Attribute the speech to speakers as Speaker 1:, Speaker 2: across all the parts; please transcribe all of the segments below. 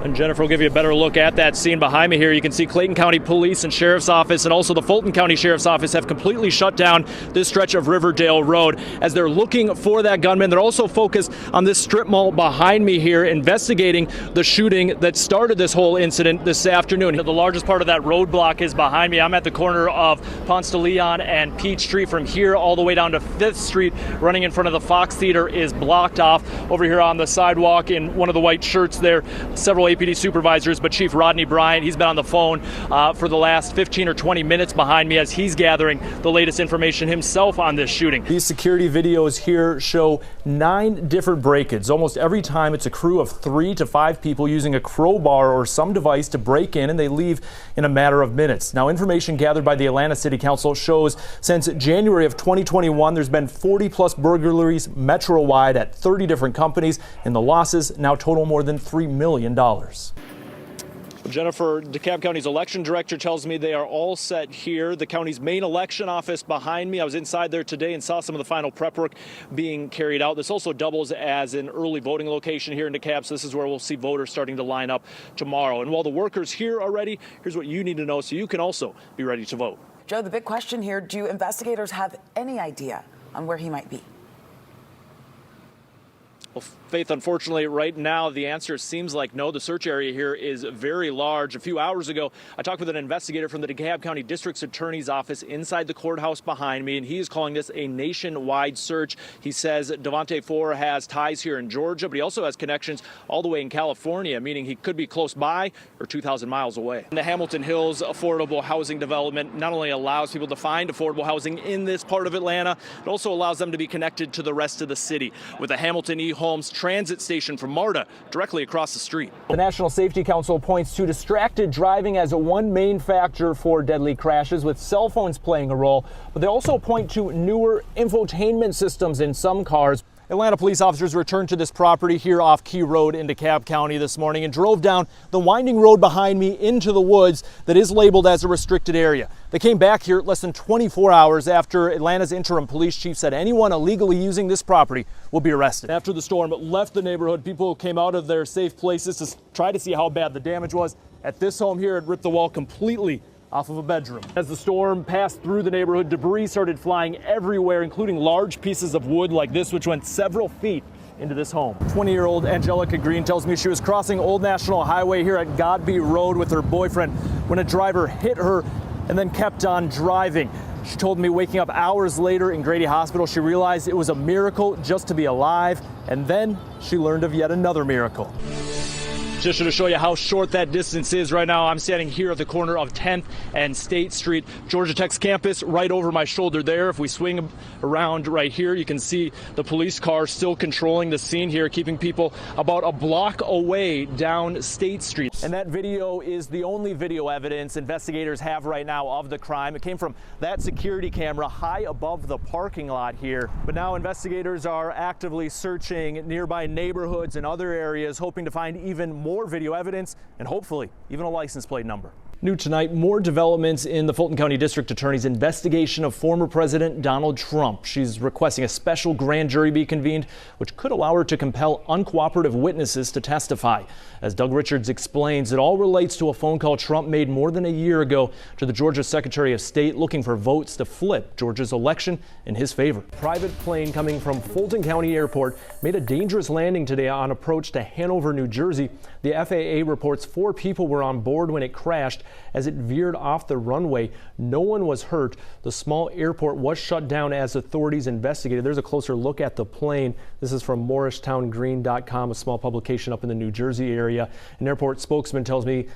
Speaker 1: And Jennifer will give you a better look at that scene behind me here. You can see Clayton County Police and Sheriff's Office and also the Fulton County Sheriff's Office have completely shut down this stretch of Riverdale Road as they're looking for that gunman. They're also focused on this strip mall behind me here, investigating the shooting that started this whole incident this afternoon. The largest part of that roadblock is behind me. I'm at the corner of Ponce de Leon and Peachtree. From here all the way down to 5th Street, running in front of the Fox Theater, is blocked off. Over here on the sidewalk in one of the white shirts there, several APD supervisors, but Chief Rodney Bryant, he's been on the phone for the last 15 or 20 minutes behind me as he's gathering the latest information himself on this shooting. These security videos here show 9 different break-ins. Almost every time it's a crew of 3 to 5 people using a crowbar or some device to break in, and they leave in a matter of minutes. Now, information gathered by the Atlanta City Council shows since January of 2021, there's been 40+ burglaries metro-wide at 30 different companies, and the losses now total more than $3 million. Jennifer, DeKalb County's election director tells me they are all set here. The county's main election office behind me. I was inside there today and saw some of the final prep work being carried out. This also doubles as an early voting location here in DeKalb, so this is where we'll see voters starting to line up tomorrow. And while the workers here are ready, here's what you need to know so you can also be ready to vote.
Speaker 2: Joe, the big question here, do investigators have any idea on where he might be?
Speaker 1: Well, Faith, unfortunately, right now, the answer seems like no. The search area here is very large. A few hours ago, I talked with an investigator from the DeKalb County District Attorney's Office inside the courthouse behind me, and he is calling this a nationwide search. He says Devontae Four has ties here in Georgia, but he also has connections all the way in California, meaning he could be close by or 2,000 miles away. The Hamilton Hills affordable housing development not only allows people to find affordable housing in this part of Atlanta, it also allows them to be connected to the rest of the city with the Hamilton E-Homes transit station from MARTA directly across the street. The National Safety Council points to distracted driving as one main factor for deadly crashes, with cell phones playing a role, but they also point to newer infotainment systems in some cars. Atlanta police officers returned to this property here off Key Road in DeKalb County this morning and drove down the winding road behind me into the woods that is labeled as a restricted area. They came back here less than 24 hours after Atlanta's interim police chief said anyone illegally using this property will be arrested. After the storm left the neighborhood, people came out of their safe places to try to see how bad the damage was. At this home here, it ripped the wall completely off of a bedroom. As the storm passed through the neighborhood, debris started flying everywhere, including large pieces of wood like this, which went several feet into this home. 20-year-old Angelica Green tells me she was crossing Old National Highway here at Godby Road with her boyfriend when a driver hit her and then kept on driving. She told me waking up hours later in Grady Hospital, she realized it was a miracle just to be alive, and then she learned of yet another miracle. Just to show you how short that distance is right now, I'm standing here at the corner of 10th and State Street. Georgia Tech's campus right over my shoulder there. If we swing around right here, you can see the police car still controlling the scene here, keeping people about a block away down State Street. And that video is the only video evidence investigators have right now of the crime. It came from that security camera high above the parking lot here. But now investigators are actively searching nearby neighborhoods and other areas, hoping to find even more video evidence and hopefully even a license plate number. New tonight, more developments in the Fulton County District Attorney's investigation of former President Donald Trump. She's requesting a special grand jury be convened, which could allow her to compel uncooperative witnesses to testify. As Doug Richards explains, it all relates to a phone call Trump made more than a year ago to the Georgia Secretary of State looking for votes to flip Georgia's election in his favor. A private plane coming from Fulton County Airport made a dangerous landing today on approach to Hanover, New Jersey. The FAA reports 4 people were on board when it crashed. As it veered off the runway, no one was hurt. The small airport was shut down as authorities investigated. There's a closer look at the plane. This is from MorristownGreen.com, a small publication up in the New Jersey area. An airport spokesman tells me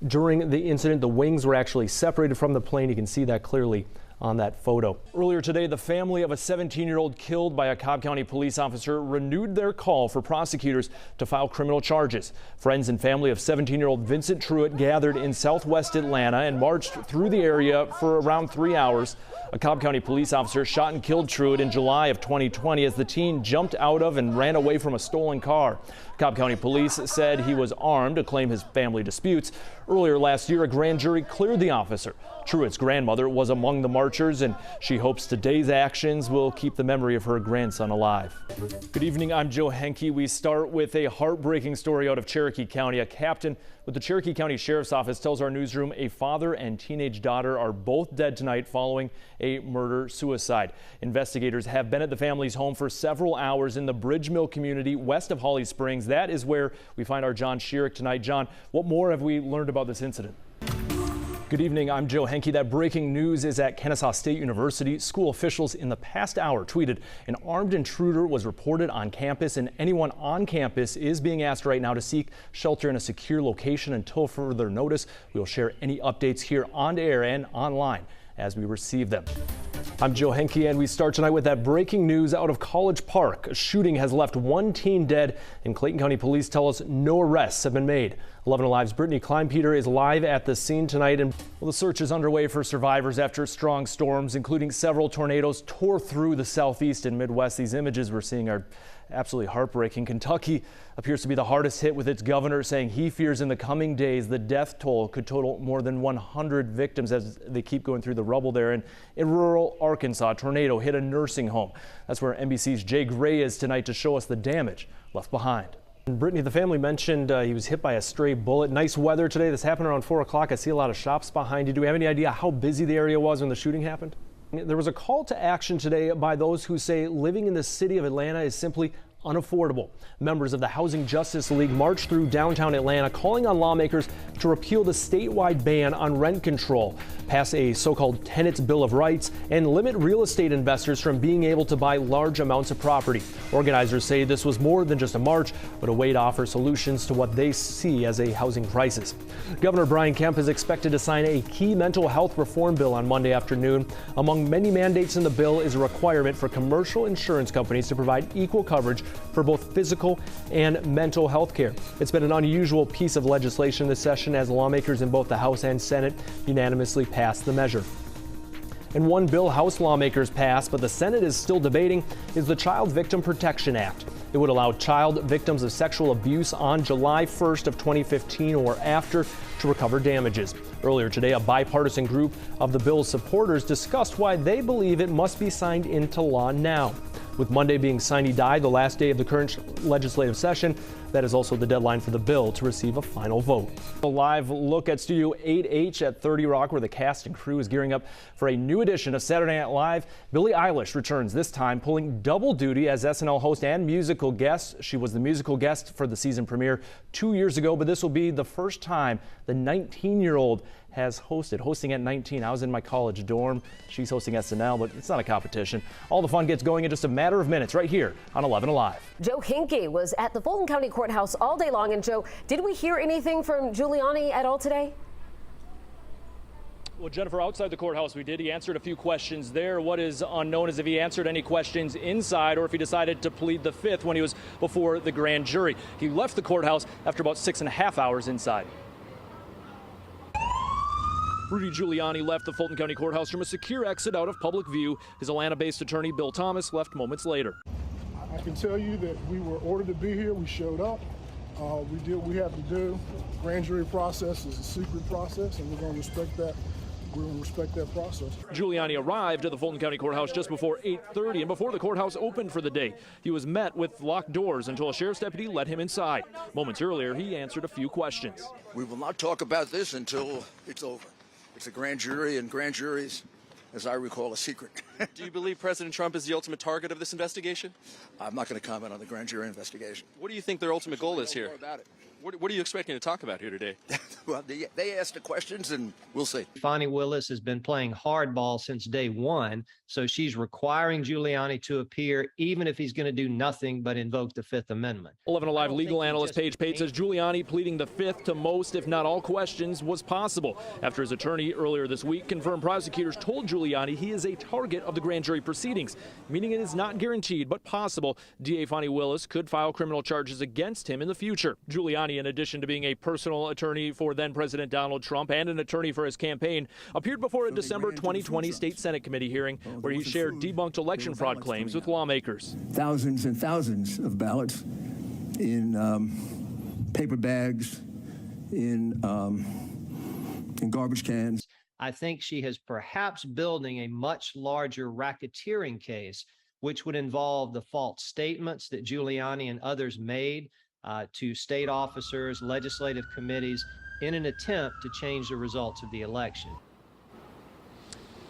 Speaker 1: during the incident, the wings were actually separated from the plane. You can see that clearly on that photo. Earlier today, the family of a 17-year-old killed by a Cobb County police officer renewed their call for prosecutors to file criminal charges. Friends and family of 17-year-old Vincent Truitt gathered in southwest Atlanta and marched through the area for around 3 hours. A Cobb County police officer shot and killed Truitt in July of 2020 as the teen jumped out of and ran away from a stolen car. Cobb County police said he was armed to claim his family disputes. Earlier last year, a grand jury cleared the officer. Truitt's grandmother was among the marchers. departures, and she hopes today's actions will keep the memory of her grandson alive. Good evening, I'm Joe Henke. We start with a heartbreaking story out of Cherokee County. A captain with the Cherokee County Sheriff's Office tells our newsroom a father and teenage daughter are both dead tonight following a murder-suicide. Investigators have been at the family's home for several hours in the Bridge Mill community west of Holly Springs. That is where we find our John Schierick tonight. John, what more have we learned about this incident? Good evening, I'm Joe Henke. That breaking news is at Kennesaw State University. School officials in the past hour tweeted an armed intruder was reported on campus, and anyone on campus is being asked right now to seek shelter in a secure location until further notice. We'll share any updates here on air and online as we receive them. I'm Joe Henke, and we start tonight with that breaking news out of College Park. A shooting has left one teen dead, and Clayton County Police tell us no arrests have been made. 11 Alive's Brittany Kleinpeter is live at the scene tonight, and the search is underway for survivors after strong storms, including several tornadoes, tore through the southeast and Midwest. These images we're seeing are absolutely heartbreaking. Kentucky appears to be the hardest hit, with its governor saying he fears in the coming days the death toll could total more than 100 victims as they keep going through the rubble there. And in rural Arkansas, a tornado hit a nursing home. That's where NBC's Jay Gray is tonight to show us the damage left behind. And Brittany, the family mentioned he was hit by a stray bullet. Nice weather today. This happened around 4 o'clock. I see a lot of shops behind you. Do we have any idea how busy the area was when the shooting happened? There was a call to action today by those who say living in the city of Atlanta is simply unaffordable. Members of the Housing Justice League marched through downtown Atlanta, calling on lawmakers to repeal the statewide ban on rent control, pass a so-called tenants' bill of rights, and limit real estate investors from being able to buy large amounts of property. Organizers say this was more than just a march, but a way to offer solutions to what they see as a housing crisis. Governor Brian Kemp is expected to sign a key mental health reform bill on Monday afternoon. Among many mandates in the bill is a requirement for commercial insurance companies to provide equal coverage for both physical and mental health care. It's been an unusual piece of legislation this session as lawmakers in both the House and Senate unanimously passed the measure. And one bill House lawmakers passed, but the Senate is still debating, is the Child Victim Protection Act. It would allow child victims of sexual abuse on July 1st of 2015 or after to recover damages. Earlier today, a bipartisan group of the bill's supporters discussed why they believe it must be signed into law now. With Monday being sine die, the last day of the current legislative session, that is also the deadline for the bill to receive a final vote. A live look at Studio 8H at 30 Rock, where the cast and crew is gearing up for a new edition of Saturday Night Live. Billie Eilish returns, this time pulling double duty as SNL host and musical guest. She was the musical guest for the season premiere 2 years ago, but this will be the first time the 19-year-old has hosting at 19. I was in my college dorm. She's hosting SNL, but it's not a competition. All the fun gets going in just a matter of minutes right here on 11 Alive.
Speaker 3: Joe Henke was at the Fulton County Courthouse all day long. And Joe, did we hear anything from Giuliani at all today?
Speaker 1: Well, Jennifer, outside the courthouse we did. He answered a few questions there. What is unknown is if he answered any questions inside or if he decided to plead the fifth when he was before the grand jury. He left the courthouse after about 6.5 hours inside. Rudy Giuliani left the Fulton County Courthouse from a secure exit out of public view. His Atlanta-based attorney, Bill Thomas, left moments later.
Speaker 4: I can tell you that we were ordered to be here. We showed up. We did what we had to do. Grand jury process is a secret process, and we're going to respect that. We're going to respect that process.
Speaker 1: Giuliani arrived at the Fulton County Courthouse just before 8:30 and before the courthouse opened for the day. He was met with locked doors until a sheriff's deputy let him inside. Moments earlier, he answered a few questions.
Speaker 5: We will not talk about this until it's over. It's a grand jury, and grand juries, as I recall, a secret.
Speaker 6: Do you believe President Trump is the ultimate target of this investigation?
Speaker 5: I'm not going to comment on the grand jury investigation.
Speaker 6: What do you think their ultimate goal is here?
Speaker 5: More about it.
Speaker 6: What are you expecting to talk about here today?
Speaker 5: Well, they asked the questions, and we'll see.
Speaker 7: Fani Willis has been playing hardball since day one, so she's requiring Giuliani to appear even if he's going to do nothing but invoke the Fifth Amendment.
Speaker 1: 11 Alive legal analyst Paige Pate says Giuliani pleading the fifth to most, if not all, questions was possible after his attorney earlier this week confirmed prosecutors told Giuliani he is a target of the grand jury proceedings, meaning it is not guaranteed but possible DA Fani Willis could file criminal charges against him in the future. Giuliani, in addition to being a personal attorney for then-President Donald Trump and an attorney for his campaign, appeared before a December 2020 State Senate committee hearing where he shared debunked election fraud claims with lawmakers.
Speaker 8: Thousands and thousands of ballots in paper bags, in garbage cans.
Speaker 7: I think she is perhaps building a much larger racketeering case, which would involve the false statements that Giuliani and others made to state officers, legislative committees, in an attempt to change the results of the election.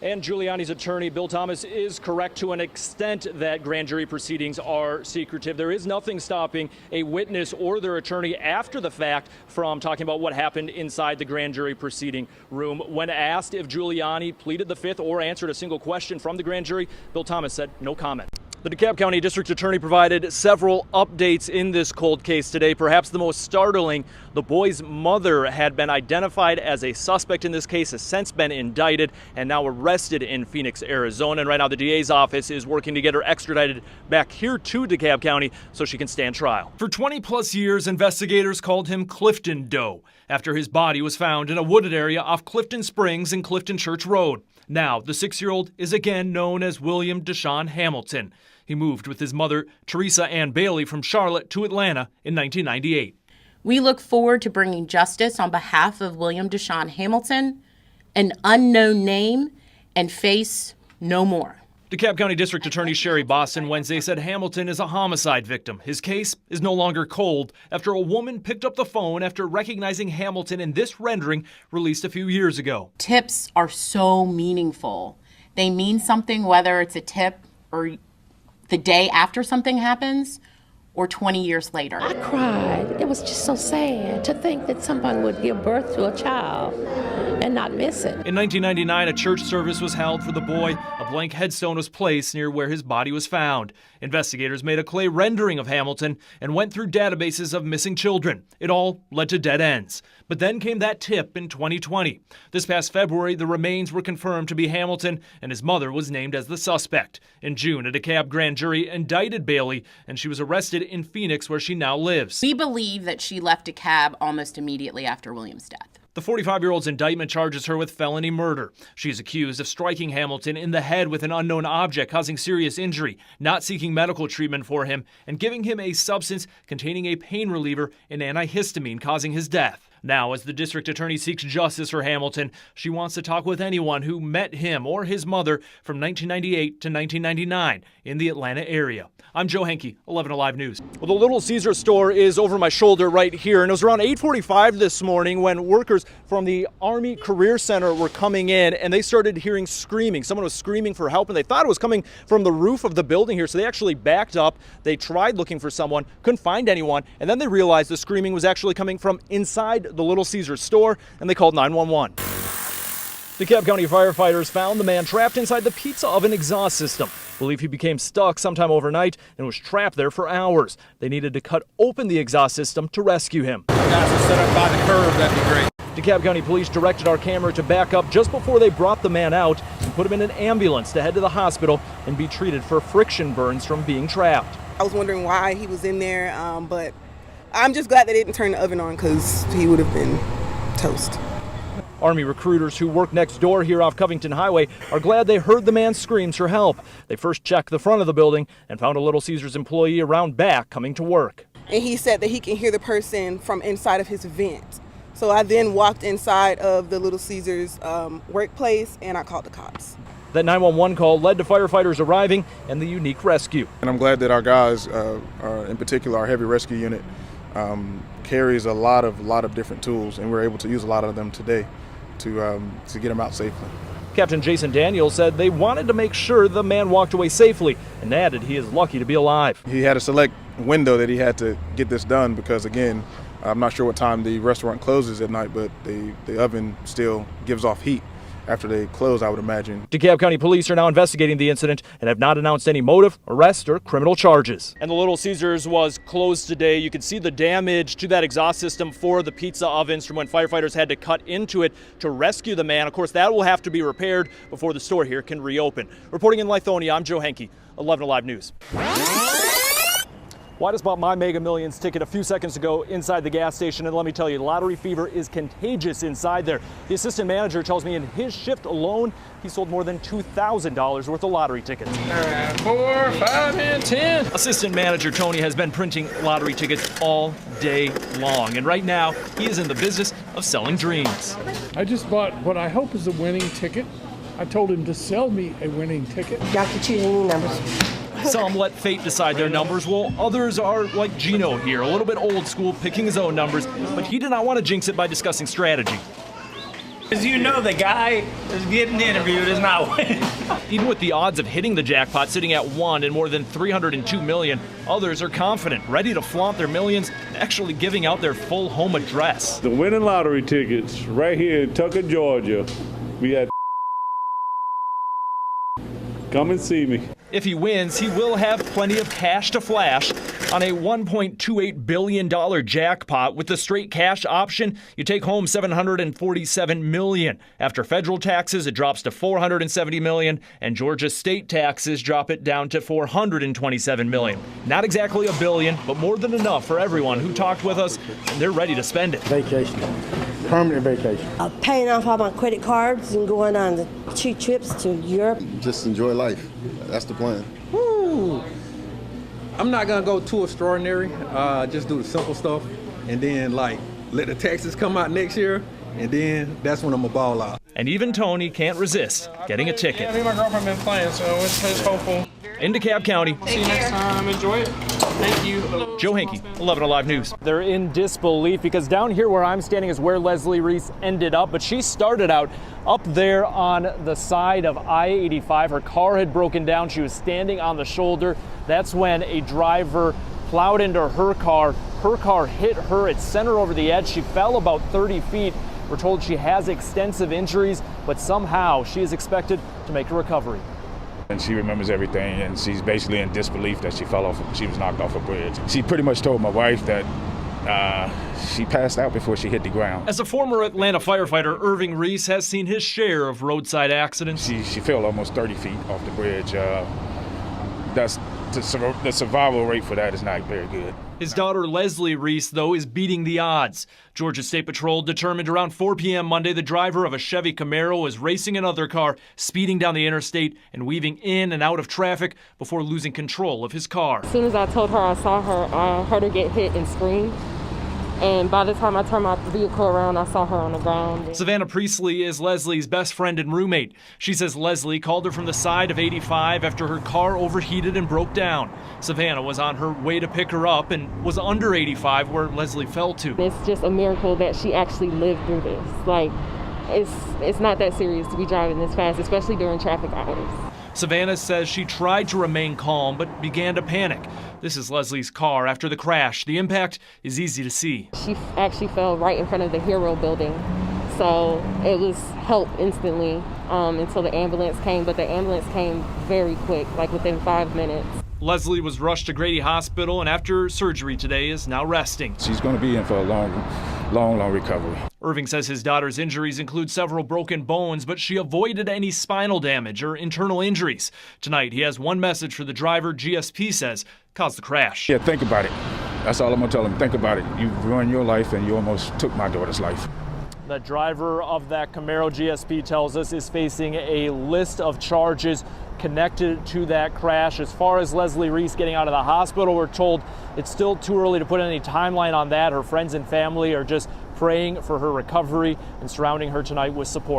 Speaker 1: And Giuliani's attorney, Bill Thomas, is correct to an extent that grand jury proceedings are secretive. There is nothing stopping a witness or their attorney after the fact from talking about what happened inside the grand jury proceeding room. When asked if Giuliani pleaded the fifth or answered a single question from the grand jury, Bill Thomas said no comment. The DeKalb County District Attorney provided several updates in this cold case today. Perhaps the most startling, the boy's mother had been identified as a suspect in this case, has since been indicted and now arrested in Phoenix, Arizona. And right now the DA's office is working to get her extradited back here to DeKalb County so she can stand trial. For 20 plus years, investigators called him Clifton Doe after his body was found in a wooded area off Clifton Springs and Clifton Church Road. Now, the 6-year-old is again known as William Deshaun Hamilton. He moved with his mother, Teresa Ann Bailey, from Charlotte to Atlanta in 1998.
Speaker 9: We look forward to bringing justice on behalf of William Deshaun Hamilton, an unknown name and face no more.
Speaker 1: DeKalb County District Attorney Sherry Boston Wednesday said Hamilton is a homicide victim. His case is no longer cold after a woman picked up the phone after recognizing Hamilton in this rendering released a few years ago.
Speaker 9: Tips are so meaningful. They mean something whether it's a tip or the day after something happens or 20 years later.
Speaker 10: I cried. It was just so sad to think that someone would give birth to a child and not miss it.
Speaker 1: In 1999, a church service was held for the boy. A blank headstone was placed near where his body was found. Investigators made a clay rendering of Hamilton and went through databases of missing children. It all led to dead ends. But then came that tip in 2020. This past February, the remains were confirmed to be Hamilton, and his mother was named as the suspect. In June, a DeKalb grand jury indicted Bailey, and she was arrested in Phoenix, where she now lives.
Speaker 9: We believe that she left DeKalb almost immediately after William's death.
Speaker 1: The 45-year-old's indictment charges her with felony murder. She is accused of striking Hamilton in the head with an unknown object, causing serious injury, not seeking medical treatment for him, and giving him a substance containing a pain reliever and antihistamine, causing his death. Now, as the district attorney seeks justice for Hamilton, she wants to talk with anyone who met him or his mother from 1998 to 1999 in the Atlanta area. I'm Joe Henke, 11 Alive News. Well, the Little Caesar store is over my shoulder right here, and it was around 8:45 this morning when workers from the Army Career Center were coming in, and they started hearing screaming. Someone was screaming for help, and they thought it was coming from the roof of the building here, so they actually backed up. They tried looking for someone, couldn't find anyone, and then they realized the screaming was actually coming from inside the Little Caesar store, and they called 911. DeKalb County firefighters found the man trapped inside the pizza oven exhaust system. Believe he became stuck sometime overnight and was trapped there for hours. They needed to cut open the exhaust system to rescue him.
Speaker 11: Guys are set up by the curb, that'd be great.
Speaker 1: DeKalb County Police directed our camera to back up just before they brought the man out and put him in an ambulance to head to the hospital and be treated for friction burns from being trapped.
Speaker 12: I was wondering why he was in there, but I'm just glad they didn't turn the oven on because he would have been toast.
Speaker 1: Army recruiters who work next door here off Covington Highway are glad they heard the man's screams for help. They first checked the front of the building and found a Little Caesars employee around back coming to work.
Speaker 12: And he said that he can hear the person from inside of his vent. So I then walked inside of the Little Caesars workplace and I called the cops.
Speaker 1: That 911 call led to firefighters arriving and the unique rescue.
Speaker 13: And I'm glad that our guys, in particular our heavy rescue unit, carries a lot of different tools, and we're able to use a lot of them today to get him out safely.
Speaker 1: Captain Jason Daniels said they wanted to make sure the man walked away safely and added he is lucky to be alive.
Speaker 13: He had a select window that he had to get this done because, again, I'm not sure what time the restaurant closes at night, but the oven still gives off heat after they close, I would imagine.
Speaker 1: DeKalb County Police are now investigating the incident and have not announced any motive, arrest, or criminal charges. And the Little Caesars was closed today. You can see the damage to that exhaust system for the pizza ovens from when firefighters had to cut into it to rescue the man. Of course, that will have to be repaired before the store here can reopen. Reporting in Lithonia, I'm Joe Henke, 11 Alive News. Well, I just bought my Mega Millions ticket a few seconds ago inside the gas station, and let me tell you, lottery fever is contagious inside there. The assistant manager tells me in his shift alone, he sold more than $2,000 worth of lottery tickets.
Speaker 11: 4, 5, and 10.
Speaker 1: Assistant manager Tony has been printing lottery tickets all day long, and right now he is in the business of selling dreams.
Speaker 11: I just bought what I hope is a winning ticket. I told him to sell me a winning ticket.
Speaker 10: Y'all can choose any numbers.
Speaker 1: Some let fate decide their numbers, while others are like Gino here, a little bit old school, picking his own numbers, but he did not want to jinx it by discussing strategy.
Speaker 14: As you know, the guy is getting interviewed is not winning.
Speaker 1: Even with the odds of hitting the jackpot sitting at 1 and more than $302 million, others are confident, ready to flaunt their millions, and actually giving out their full home address.
Speaker 15: The winning lottery tickets right here in Tucker, Georgia. We had come and see me.
Speaker 1: If he wins, he will have plenty of cash to flash. On a $1.28 billion jackpot with the straight cash option, you take home $747 million. After federal taxes, it drops to $470 million, and Georgia state taxes drop it down to $427 million. Not exactly a billion, but more than enough for everyone who talked with us, and they're ready to spend it.
Speaker 16: Vacation. Permanent vacation.
Speaker 10: Paying off all my credit cards and going on the 2 trips to Europe.
Speaker 17: Just enjoy life. That's the plan.
Speaker 11: Woo! I'm not gonna go too extraordinary. Just do the simple stuff, and then like let the taxes come out next year, and then that's when I'm gonna ball out.
Speaker 1: And even Tony can't resist getting a ticket.
Speaker 11: Yeah, me and my girlfriend been playing, so it's hopeful.
Speaker 1: In DeKalb County.
Speaker 11: See you next time. Enjoy it. Thank you.
Speaker 1: Joe Henke, 11 Alive News. They're in disbelief because down here where I'm standing is where Leslie Reese ended up, but she started out up there on the side of I-85. Her car had broken down. She was standing on the shoulder. That's when a driver plowed into her car. Her car hit her. It sent her over the edge. She fell about 30 feet. We're told she has extensive injuries, but somehow she is expected to make a recovery.
Speaker 18: And she remembers everything, and she's basically in disbelief that she was knocked off a bridge. She pretty much told my wife that she passed out before she hit the ground.
Speaker 1: As a former Atlanta firefighter, Irving Reese has seen his share of roadside accidents.
Speaker 18: She fell almost 30 feet off the bridge. The survival rate for that is not very good.
Speaker 1: His daughter Leslie Reese, though, is beating the odds. Georgia State Patrol determined around 4 p.m. Monday the driver of a Chevy Camaro was racing another car, speeding down the interstate and weaving in and out of traffic before losing control of his car.
Speaker 19: As soon as I told her I saw her, I heard her get hit and scream. And by the time I turned my vehicle around, I saw her on the ground.
Speaker 1: Savannah Priestley is Leslie's best friend and roommate. She says Leslie called her from the side of 85 after her car overheated and broke down. Savannah was on her way to pick her up and was under 85 where Leslie fell to.
Speaker 19: It's just a miracle that she actually lived through this. Like, it's not that serious to be driving this fast, especially during traffic hours.
Speaker 1: Savannah says she tried to remain calm but began to panic. This is Leslie's car after the crash. The impact is easy to see.
Speaker 19: She actually fell right in front of the Hero building. So it was help instantly until the ambulance came, but the ambulance came very quick, like within 5 minutes.
Speaker 1: Leslie was rushed to Grady Hospital and after surgery today is now resting.
Speaker 18: She's going to be in for a long recovery.
Speaker 1: Irving says his daughter's injuries include several broken bones, but she avoided any spinal damage or internal injuries. Tonight, he has one message for the driver GSP says caused the crash.
Speaker 18: Yeah, think about it. That's all I'm going to tell him. Think about it. You ruined your life and you almost took my daughter's life.
Speaker 1: The driver of that Camaro, GSP tells us, is facing a list of charges connected to that crash. As far as Leslie Reese getting out of the hospital, we're told it's still too early to put any timeline on that. Her friends and family are just praying for her recovery and surrounding her tonight with support.